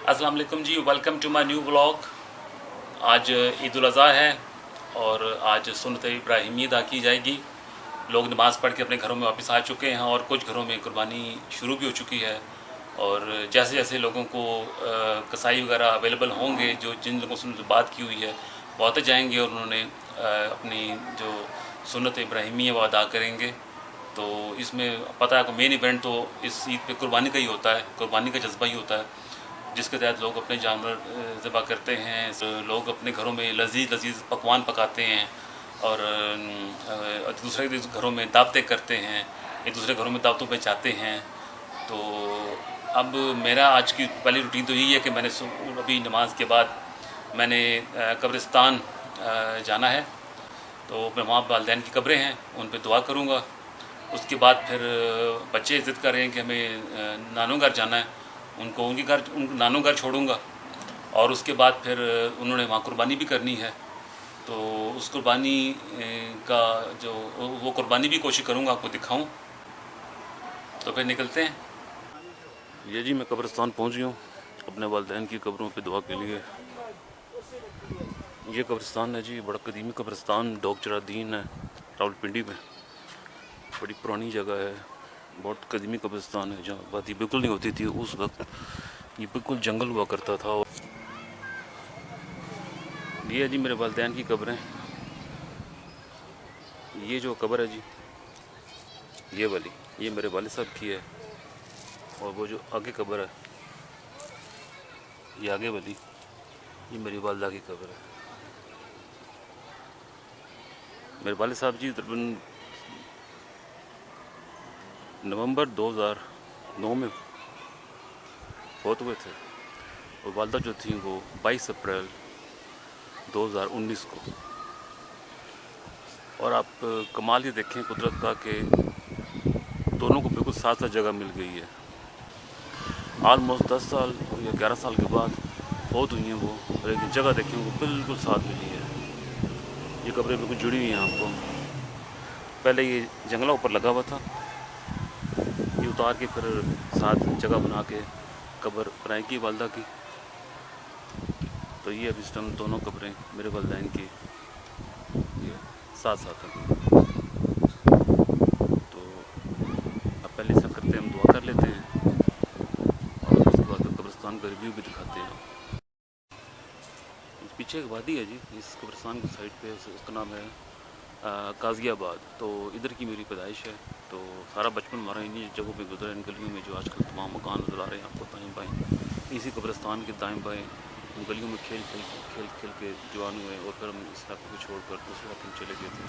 अस्सलाम वालेकुम जी, welcome to my new vlog. आज ईद उल अज़हा है और आज सुन्नत इब्राहिमी अदा की जाएगी। लोग नमाज़ पढ़ के अपने घरों में वापस आ चुके हैं और कुछ घरों में कुर्बानी शुरू भी हो चुकी है। और जैसे जैसे लोगों को कसाई वगैरह अवेलेबल होंगे, जो जिन लोगों से बात की हुई है वो आते जाएंगे और उन्होंने अपनी जो सुन्नत इब्राहिमी है वो अदा करेंगे। तो इसमें पता है कि मेन इवेंट तो इस ईद पे कुर्बानी का ही होता है, कुर्बानी का जज्बा ही होता है, जिसके तहत लोग अपने जानवर ज़बह करते हैं। लोग अपने घरों में लजीज लजीज पकवान पकाते हैं और दूसरे घरों में दावतें करते हैं, एक दूसरे घरों में दावतों पे जाते हैं। तो अब मेरा आज की पहली रूटीन तो यही है कि मैंने अभी नमाज के बाद मैंने कब्रिस्तान जाना है। तो अपने वहाँ वालिदैन की कब्रें हैं, उन पर दुआ करूँगा। उसके बाद फिर बच्चे ज़िद कर रहे हैं कि हमें नानों घर जाना है, उनको उन नानों घर छोड़ूंगा। और उसके बाद फिर उन्होंने वहाँ कुर्बानी भी करनी है, तो उस कुर्बानी का जो वो कुर्बानी भी कोशिश करूँगा आपको दिखाऊं। तो फिर निकलते हैं। ये जी मैं कब्रिस्तान पहुँच गया हूँ अपने वालिदैन की कब्रों पे दुआ के लिए। ये कब्रिस्तान है जी, बड़ा कदीमी कब्रिस्तान डोग चरादीन है, रावलपिंडी में। बड़ी पुरानी जगह है, बहुत कदीमी कब्रिस्तान है, जहाँ आबादी बिल्कुल नहीं होती थी उस वक्त। ये बिल्कुल जंगल हुआ करता था। ये है जी मेरे वालिदैन की कब्रें। ये जो कब्र है जी, ये वाली, ये मेरे वालिद साहब की है। और वो जो आगे कब्र है, ये आगे वाली, ये मेरी वालदा की कब्र है। मेरे वालिद साहब जी तकरीबन नवंबर 2009 में फौत हुए थे और वालदा जो थी वो 22 अप्रैल 2019 को। और आप कमाल ये देखें कुदरत का कि दोनों को बिल्कुल साथ साथ जगह मिल गई है। आलमोस्ट 10 साल या 11 साल के बाद फौत हुई हैं वो, लेकिन जगह देखें वो बिल्कुल साथ मिली है। ये कब्रें बिल्कुल जुड़ी हुई हैं आपको। पहले ये जंगला ऊपर लगा हुआ था, ये उतार के फिर साथ जगह बना के कब्र बनाई की वालदा की। तो ये अब इस टाइम दोनों कब्रें मेरे वालिदैन की ये साथ साथ हैं। तो अब पहले ऐसा करते हैं, हम दुआ कर लेते हैं और उसके बाद कब्रिस्तान का रिव्यू भी दिखाते हैं। पीछे एक वादी है जी, इस कब्रिस्तान की साइड पे, उसका नाम है काजियाबाद। तो इधर की मेरी पैदाइश है। तो सारा बचपन हमारा इन्हीं जगहों पे गुजरा, इन गलियों में जो आजकल तमाम मकान नजर आ रहे हैं आपको दाएं बाएं। इसी कब्रिस्तान के दाएं बाएं उन गलियों में खेल खेल के जवान हुए और फिर हम इस इलाके को छोड़कर दूसरे इलाके में चले गए थे।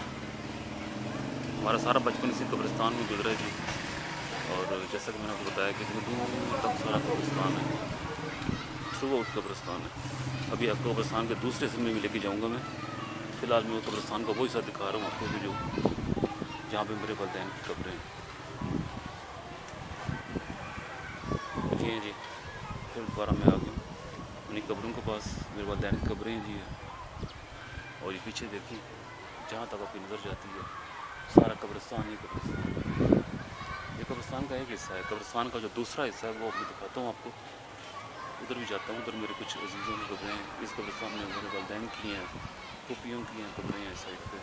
हमारा सारा बचपन इसी कब्रिस्तान में गुजरा जी। और जैसा कि मैंने आपको बताया कि दूर तक सारा कब्रिस्तान है, थ्रू आउट कब्रिस्तान है। अभी आपको कब्रिस्तान के दूसरे हिस्से में भी लेके जाऊँगा मैं। फ़िलहाल मैं कब्रिस्तान का वही हिस्सा दिखा रहा हूँ आपको, जो जहाँ पे मेरे वालिदैन की कब्रें हैं। जी हैं जी, फिर दोबारा मैं आ गया उन्हीं कब्रों के पास। मेरे वालिदैन की कब्रें जी है। और ये पीछे देखिए, जहाँ तक आपकी नज़र जाती है सारा कब्रिस्तान ही कब्रिस्तान। ये कब्रिस्तान का एक हिस्सा है। कब्रिस्तान का जो दूसरा हिस्सा है वो मैं दिखाता हूँ आपको। उधर भी जाता हूँ, उधर मेरे कुछ अजीज़ों की कब्रें हैं। इस कब्रिस्तान में मेरे वालिदैन की हैं, फूफियों की हैं कब्रें हैं इस साइड पे।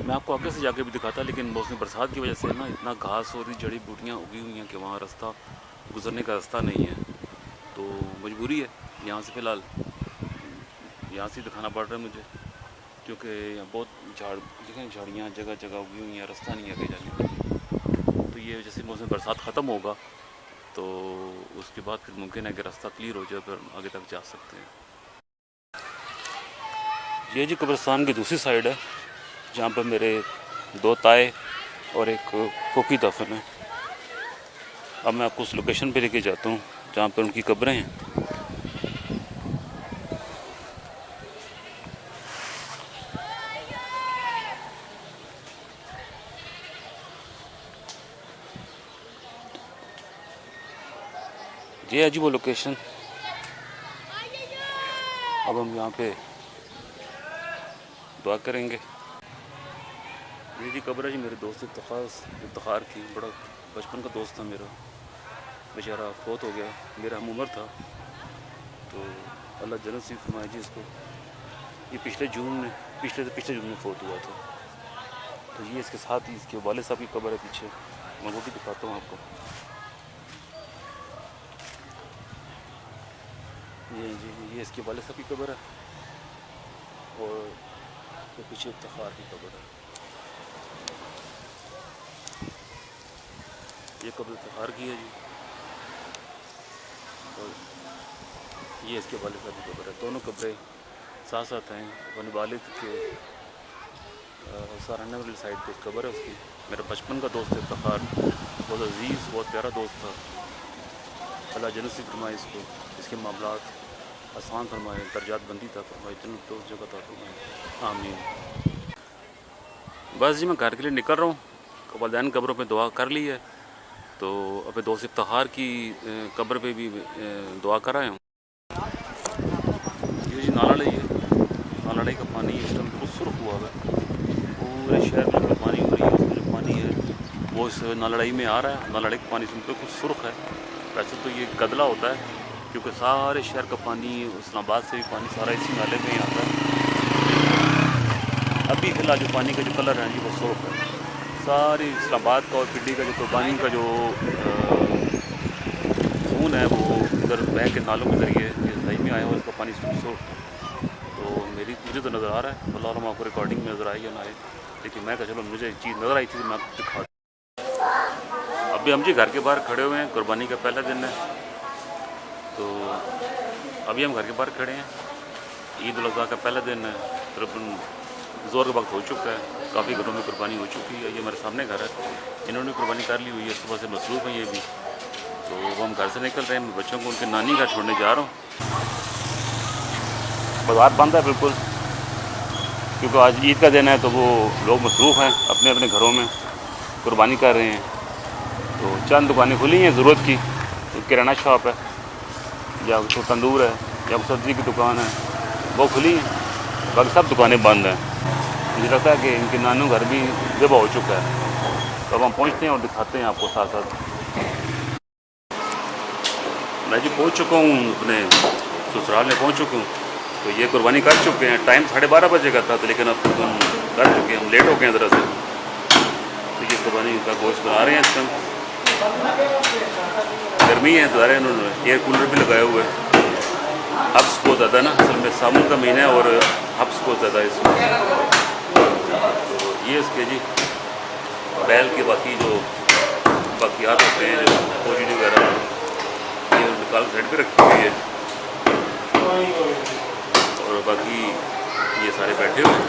मैं आपको आगे से जाके भी दिखाता, लेकिन मौसम बरसात की वजह से ना इतना घास और जड़ी बूटियाँ उगी हुई हैं कि वहाँ रास्ता गुजरने का रास्ता नहीं है। तो मजबूरी है यहाँ से फ़िलहाल यहाँ से दिखाना पड़ रहा है मुझे, क्योंकि यहाँ बहुत झाड़ियाँ जगह जगह उगी हुई हैं, रास्ता नहीं है आगे जाने का। तो ये जैसे मौसम बरसात ख़त्म होगा तो उसके बाद फिर मुमकिन है कि रास्ता क्लियर हो जाए, फिर आगे तक जा सकते हैं। ये जी कब्रिस्तान की दूसरी साइड है, जहाँ पर मेरे 2 ताए और एक फूफी दफन है। अब मैं आपको उस लोकेशन पे लेके जाता हूँ जहाँ पर उनकी कब्रें हैं। ये है जी वो लोकेशन। अब हम यहाँ पे दुआ करेंगे। ये जी कब्र है जी मेरे दोस्त इफ्तिखार की, बड़ा बचपन का दोस्त था मेरा। बेचारा फौत हो गया, मेरा हम उम्र था। तो अल्लाह जन्नत नसीब फरमाए जी इसको। ये पिछले जून में फौत हुआ था। तो ये इसके साथ ही इसके वाले साहब की कब्र है पीछे, मैं वो भी दिखाता हूँ आपको। ये जी, ये इसके वाले साहब की कब्र है और ये पीछे इफ्तिखार की कब्र है। ये कब्र इफ्तिखार की है जी, और ये इसके वाले साहब की कब्र है। दोनों कब्रें साथ साथ हैं। अपने वालिद के सराहना वाली साइड पे कब्र है उसकी। मेरा बचपन का दोस्त है इफ्तिखार, बहुत अजीज़, बहुत प्यारा दोस्त था। अल्लाह जन्नत नसीब फरमाए इसको, इसके मामलात आसान फरमाए, दर्जात बंदी था फरमाए, जन्नत तो जगह था फरमाए, आमीन। बस जी मैं घर के लिए निकल रहा हूँ। वालिदैन कब्रों पे दुआ कर ली है, तो अपने दोस्त इफ्तिखार की कब्र पे भी दुआ कर आए हूँ। ये जी नाला लई है, नाला लई का पानी इस टाइम बिल्कुल सुर्ख हुआ है, पूरे शहर में पानी हो रही है। उसमें जो पानी है वो इस नालड़ाई में आ रहा है। नालड़ाई का पानी इसमें बिल्कुल सुर्ख है। वैसे तो ये गदला होता है, क्योंकि सारे शहर का पानी, इस्लामाबाद से भी पानी सारा इसी नाले में ही आता है। अभी फिलहाल जो पानी का जो कलर है जी वो सुर्ख है। सारी इस्लामाबाद का और पिंडी का जो पानी का जो खून है वो इधर बह के नालों के ज़रिए नई में आया और इसका पानी सुर्ख है। तो मुझे तो नज़र आ रहा है, अल्लाह आपको रिकॉर्डिंग में नज़र आई या ना आए, लेकिन मैं कहा चलो मुझे एक चीज़ नज़र आई थी तो मैं आपको दिखा। अभी हम जी घर के बाहर खड़े हुए हैं, कुर्बानी का पहला दिन है। तो अभी हम घर के बाहर खड़े हैं, ईद उल अज़हा का पहला दिन है। तकरीबन ज़ोर का वक्त हो चुका है, काफ़ी घरों में कुर्बानी हो चुकी है। ये मेरे सामने घर है, इन्होंने कुर्बानी कर ली हुई है, सुबह से मसरूफ़ है ये भी। तो वो हम घर से निकल रहे हैं, मैं बच्चों को उनके नानी घर छोड़ने जा रहा हूँ। बाज़ार बंद है बिल्कुल, क्योंकि आज ईद का दिन है, तो वो लोग मसरूफ़ हैं अपने अपने घरों में, कुर्बानी कर रहे हैं। तो चंद दुकानें खुली हैं ज़रूरत की, तो किराना शॉप है या तो तंदूर है या सब्ज़ी की दुकान है, वो खुली हैं। बाकी सब दुकानें बंद हैं। मुझे लगता है कि इनके नानू घर भी ज़िबा हो चुका है। तो अब हम पहुँचते हैं और दिखाते हैं आपको साथ साथ। मैं जी पहुँच चुका हूँ, अपने ससुराल में पहुँच चुका हूँ। तो ये कुर्बानी कर चुके हैं, टाइम 12:30 बजे का था, तो लेकिन अब हम कर चुके हैं, हम लेट हो गए हैं ज़रा से। तो ये कुर्बानी का गोश्त बना रहे हैं इस टाइम। गर्मी है तो इन्होंने एयर कूलर भी लगाए हुए हैं। हब्स बहुत ज़्यादा ना, असल में सावन का महीना है और हब्स बहुत ज़्यादा है इसमें। तो ये इसके जी बैल के बाकी जो बाकियात होते हैं, जो कोजड़ी वगैरह, ये निकाल साइड पे रखी हुई है। और बाकी ये सारे बैठे हुए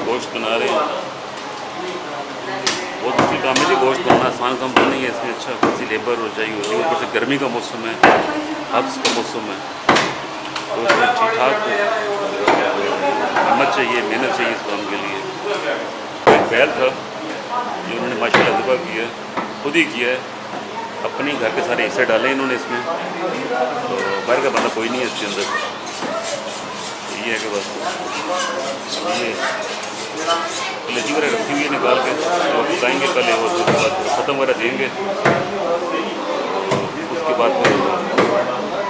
गोश्त बना रहे हैं। बहुत मुश्किल काम है जी, गोश्त बनाना आसान काम तो नहीं है, इसमें अच्छा खासी लेबर हो चाहिए होती है। ऊपर से गर्मी का मौसम है, हब्स का मौसम है, तो इसमें ठीक ठाक हिम्मत चाहिए, मेहनत चाहिए इस काम के लिए। एक बैल था जो उन्होंने माशाल्लाह ज़िबा किया, खुद ही किया है, अपने घर के सारे हिस्से डाले इन्होंने इसमें। तो बाहर का बंदा कोई नहीं है इसके अंदर। तो ये है कि बस ये कलेजी वगैरह रखी हुई है निकाल के, तो पकाएँगे पहले और उसके बाद ख़त्म वगैरह देंगे। उसके बाद फिर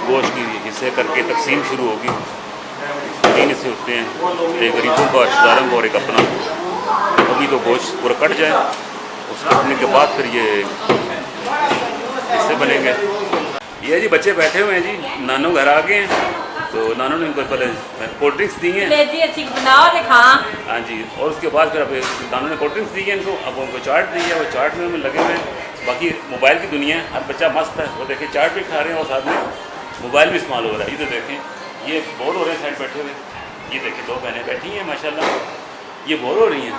गोश्त की हिस्से करके तकसीम शुरू होगी। 3 हिस्से होते हैं, एक गरीबों का, रिश्तेदारों का और एक अपना। अभी तो गोश्त पूरा कट जाए, उसको कटने के बाद फिर ये हिस्से बनेंगे। ये जी बच्चे बैठे हुए हैं जी, नानू घर आ गए हैं। तो नानू ने इनको पहले कोल्ड ड्रिंक्स दी हैं, हाँ जी, और उसके बाद फिर अब नानू ने कोल्ड ड्रिंक्स दी है इनको। अब उनको चाट दी है, वो चाट में हमें लगे हुए हैं। बाकी मोबाइल की दुनिया है, हर बच्चा मस्त है, वो देखें चाट भी खा रहे हैं और साथ में मोबाइल भी इस्तेमाल हो रहा है। ये तो देखें, ये बोर हो रहे हैं साइड बैठे हुए। ये देखें 2 बहनें बैठी हैं माशाल्लाह, ये बोर हो रही हैं,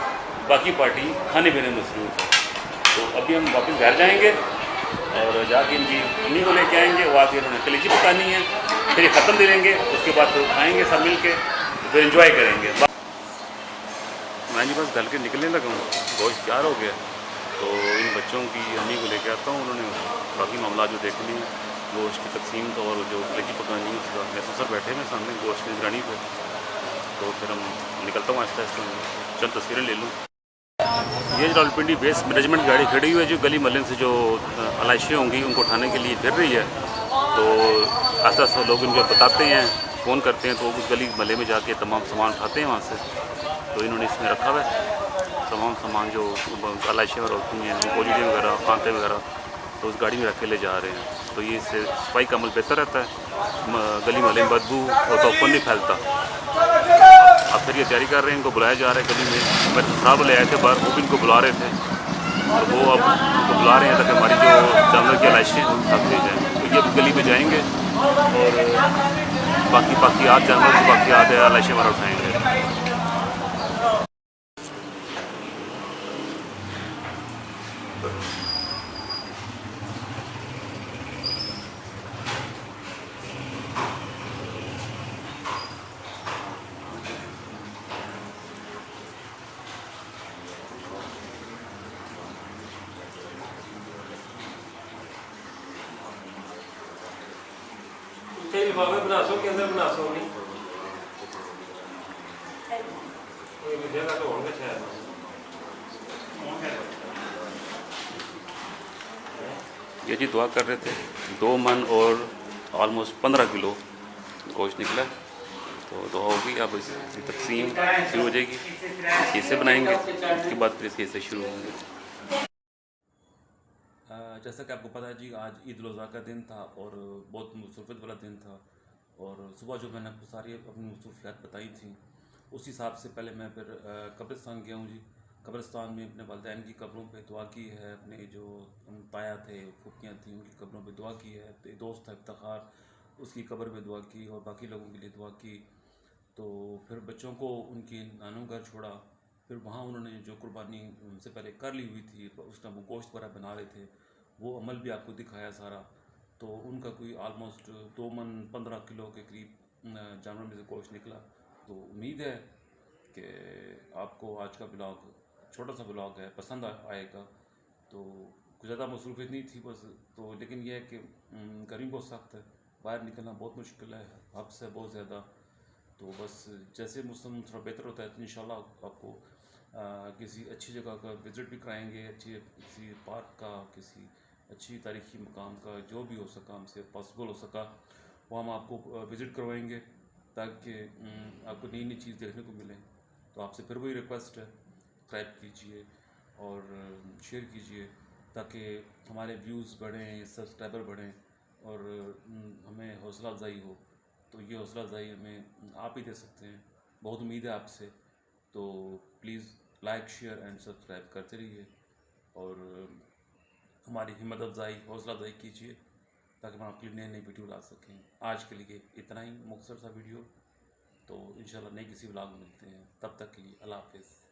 बाकी पार्टी खाने पीने में मसरूफ़ है। तो अभी हम वापस घर जाएँगे और जाके इनकी अम्मी को लेके आएंगे, वो आके उन्होंने कलेजी पकानी है, फिर ये ख़त्म दे देंगे। उसके बाद तो खाएँगे सब मिल के, फिर इंजॉय करेंगे। मैं जी बस घर के निकलने लगा हूँ, गोश्त तैयार हो गया। तो इन बच्चों की अम्मी को लेके आता हूँ, उन्होंने बाकी मामला जो देख लिए, गोश्त की तकसीम तो और जो कलेजी पकानी है उसका। मैं ससुर बैठे हैं सामने गोश्त की निगरानी पे। तो फिर हम निकलता हूँ आहिस्ता आहिस्ता, चंद तस्वीरें ले लूँ। ये रावलपिंडी बेस मैनेजमेंट गाड़ी खड़ी हुई है जो गली मोहल्ले से जो आलाइशें होंगी उनको उठाने के लिए फिर रही है। तो आस्ता आस्ता लोग इनको बताते हैं, फ़ोन करते हैं, तो उस गली मोहल्ले में जाके तमाम सामान उठाते हैं वहाँ से। तो इन्होंने इसमें रखा हुआ है तमाम सामान जो आलाइशें वगैरह होती हैं, कोलियाँ वगैरह, कांटे वगैरह, तो उस गाड़ी में रख के ले जा रहे हैं। तो ये इससे सफाई का अमल बेहतर रहता है, गली मोहल्ले में बदबू और तोफ़न नहीं फैलता। अब फिर ये तैयारी कर रहे हैं, इनको बुलाया जा रहा है गली में। मेरे साहब ले आए थे बाहर, वो भी इनको बुला रहे थे, और वो अब उनको बुला रहे हैं ताकि हमारी जो जानवर की आलाइशें हैं उठा दी जाएँ। तो ये गली में जाएंगे और बाकी आज जानवर को बाकी आज आलाइशें हमारा उठाएँगे। लिफाफे बना सो के अंदर बना सो नहीं कोई जगह तो होंगे शायद। ये जी दुआ कर रहे थे, 2 मन और ऑलमोस्ट 15 किलो गोश्त निकला। तो दुआ होगी, अब इसकी तकसीम शुरू हो जाएगी, हिस्से बनाएंगे, उसके बाद फिर इसके हिस्से शुरू होंगे। जैसा कि आपको पता है जी, आज ईद उल अज़हा का दिन था और बहुत मसरूफ़ियत वाला दिन था। और सुबह जो मैंने आपको सारी अपनी मसरूफ़ियात बताई थी, उस हिसाब से पहले मैं फिर कब्रिस्तान गया हूँ जी। कब्रिस्तान में अपने वालिदैन की कब्रों पे दुआ की है, अपने जो ताया थे, फूफियाँ थी, उनकी कब्रों पे दुआ की है, तो दोस्त था इफ्तिखार, उसकी कब्र पे दुआ की, और बाकी लोगों के लिए दुआ की। तो फिर बच्चों को उनकी नानों घर छोड़ा, फिर वहाँ उन्होंने जो कुर्बानी उनसे पहले कर ली हुई थी, उस टाइम वो गोश्त वगैरह बना रहे थे, वो अमल भी आपको दिखाया सारा। तो उनका कोई आलमोस्ट 2 मन 15 किलो के करीब जानवर में से गोश्त निकला। तो उम्मीद है कि आपको आज का ब्लॉग, छोटा सा ब्लॉग है, पसंद आएगा। तो कुछ ज़्यादा मसरूफियत नहीं थी बस, तो लेकिन यह है कि गर्मी बहुत सख्त है, बाहर निकलना बहुत मुश्किल है, हद से बहुत ज़्यादा। तो बस जैसे मौसम थोड़ा बेहतर होता है तो इंशाल्लाह आपको किसी अच्छी जगह का विज़िट भी कराएंगे, किसी पार्क का, किसी अच्छी तारीख़ी मकाम का, जो भी हो सका हमसे पॉसिबल हो सका वो हम आपको विज़िट करवाएंगे, ताकि आपको नई नई चीज़ देखने को मिले। तो आपसे फिर वही रिक्वेस्ट है, सब्सक्राइब कीजिए और शेयर कीजिए, ताकि हमारे व्यूज़ बढ़ें, सब्सक्राइबर बढ़ें और हमें हौसला अफजाई हो। तो ये हौसला अफजाई हमें आप ही दे सकते हैं, बहुत उम्मीद है आपसे। तो please like, share and subscribe करते रहिए और हमारी हिम्मत अफजाई, हौसला अफजाई कीजिए, ताकि हम आपके लिए नए नए वीडियो ला सकें। आज के लिए इतना ही मुख्तसर सा वीडियो, तो इंशाल्लाह नए किसी व्लॉग में मिलते हैं। तब तक के लिए अल्लाह हाफ़िज़।